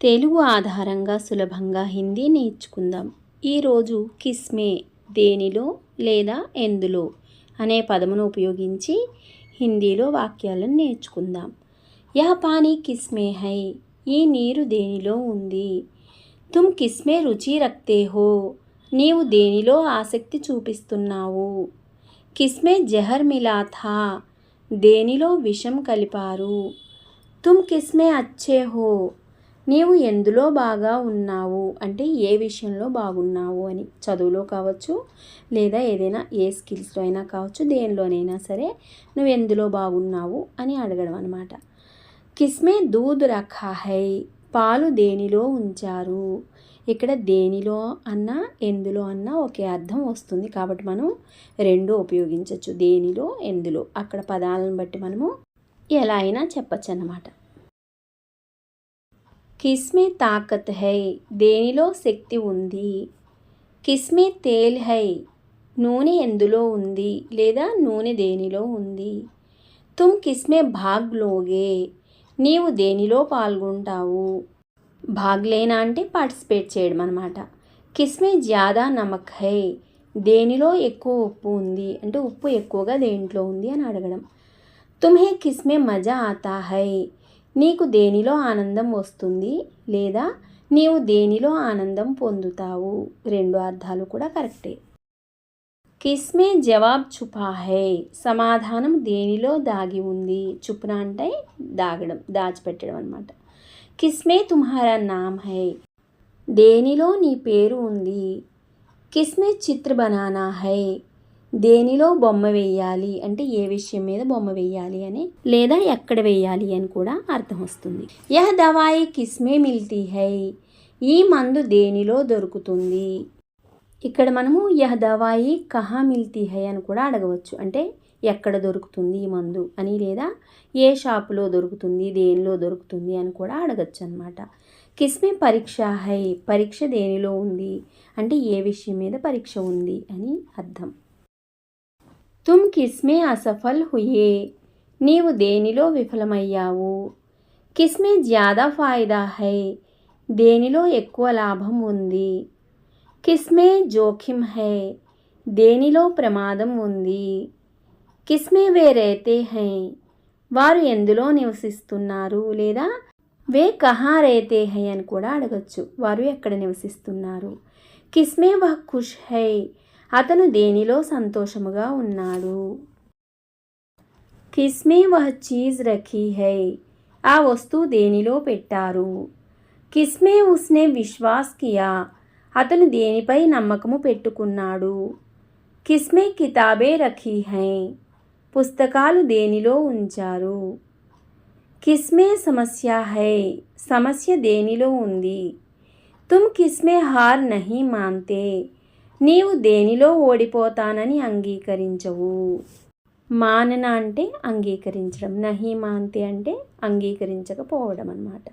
తెలుగు ఆధారంగా సులభంగా హిందీ నేర్చుకుందాం. ఈరోజు కిస్మే దేనిలో లేదా ఎందులో అనే పదమును ఉపయోగించి హిందీలో వాక్యాలను నేర్చుకుందాం. యహ్ పానీ కిస్మే హై, ఈ నీరు దేనిలో ఉంది. తుమ్ కిస్మే రుచి రక్తే హో, నీవు దేనిలో ఆసక్తి చూపిస్తున్నావు. కిస్మే జహర్ మిలా థా, దేనిలో విషం కలిపారు. తుమ్ కిస్మే అచ్చే హో, నీవు ఎందులో బాగా ఉన్నావు అంటే ఏ విషయంలో బాగున్నావు అని. చదువులో కావచ్చు, లేదా ఏదైనా ఏ స్కిల్స్లో అయినా కావచ్చు, దేనిలోనైనా సరే నువ్వు ఎందులో బాగున్నావు అని అడగడం అనమాట. కిస్మే దూద్ రఖా హై, పాలు దేనిలో ఉంచారు. ఇక్కడ దేనిలో అన్నా ఎందులో అన్నా ఒకే అర్థం వస్తుంది, కాబట్టి మనం రెండు ఉపయోగించవచ్చు, దేనిలో ఎందులో. అక్కడ పదాలను బట్టి మనము ఎలా అయినా చెప్పచ్చు అన్నమాట. కిస్మే తాకత్ హై, దేనిలో శక్తి ఉంది. కిస్మే తేల్ హై, నూనె ఎందులో ఉంది లేదా నూనె దేనిలో ఉంది. తుమ్ కిస్మే భాగ్ లోగే, నీవు దేనిలో పాల్గొంటావు. భాగ్ లేనా అంటే పార్టిసిపేట్ చేయడం అనమాట. కిస్మే జ్యాదా నమక్ హై, దేనిలో ఎక్కువ ఉప్పు ఉంది అంటే ఉప్పు ఎక్కువగా దేంట్లో ఉంది అని అడగడం. తుమ్హే కిస్మే మజా ఆతా హై, నీకు దేనిలో ఆనందం వస్తుంది లేదా నీవు దేనిలో ఆనందం పొందుతావు. రెండు అర్థాలు కూడా కరెక్టే. కిస్మే జవాబ్ ఛుపా హై, సమాధానం దేనిలో దాగి ఉంది. చుప్నా అంటే దాగడం, దాచిపెట్టడం అనమాట. కిస్మే తుమ్హారా నామ్ హై, దేనిలో నీ పేరు ఉంది. కిస్మే చిత్ర బనానా హై, దేనిలో బొమ్మ వేయాలి అంటే ఏ విషయం మీద బొమ్మ వేయాలి అని, లేదా ఎక్కడ వేయాలి అని కూడా అర్థం వస్తుంది. యహ్ దవాయి కిస్మే మిల్తీ హై, ఈ మందు దేనిలో దొరుకుతుంది. ఇక్కడ మనము యహ్ దవాయి కహా మిల్తీ హై అని కూడా అడగవచ్చు, అంటే ఎక్కడ దొరుకుతుంది ఈ మందు అని, లేదా ఏ షాపులో దొరుకుతుంది, దేనిలో దొరుకుతుంది అని కూడా అడగచ్చు అనమాట. కిస్మే పరీక్ష హై, పరీక్ష దేనిలో ఉంది అంటే ఏ విషయం మీద పరీక్ష ఉంది అని అర్థం. తుమ్ కిస్మే అసఫల్ హుయే, నీవు దేనిలో విఫలమయ్యావు. కిస్మే జ్యాదా ఫాయిదా హై, దేనిలో ఎక్కువ లాభం ఉంది. కిస్మే జోఖిమ్ హై, దేనిలో ప్రమాదం ఉంది. కిస్మే వే రేతే హై, వారు ఎందులో నివసిస్తున్నారు లేదా వే కహా రేతే హై అని కూడా అడగచ్చు, వారు ఎక్కడ నివసిస్తున్నారు. కిస్మే వహ్ ఖుష్ హై, అతను దేనిలో సంతోషముగా ఉన్నాడు. కిస్మే వహ్ చీజ్ రఖీ హై, ఆ వస్తువు దేనిలో పెట్టారు. కిస్మే ఉస్నే విశ్వాస్ కియా, అతను దేనిపై నమ్మకము పెట్టుకున్నాడు. కిస్మే కితాబే రఖీ హై, పుస్తకాలు దేనిలో ఉంచారు. కిస్మే సమస్య హై, సమస్య దేనిలో ఉంది. తుమ్ కిస్మే హార్ నహీ మాన్తే, నీవు దేనిలో ఓడిపోతానని అంగీకరించవు. మానన అంటే అంగీకరించడం, నహీ మాన్తే అంటే అంగీకరించకపోవడం అన్నమాట.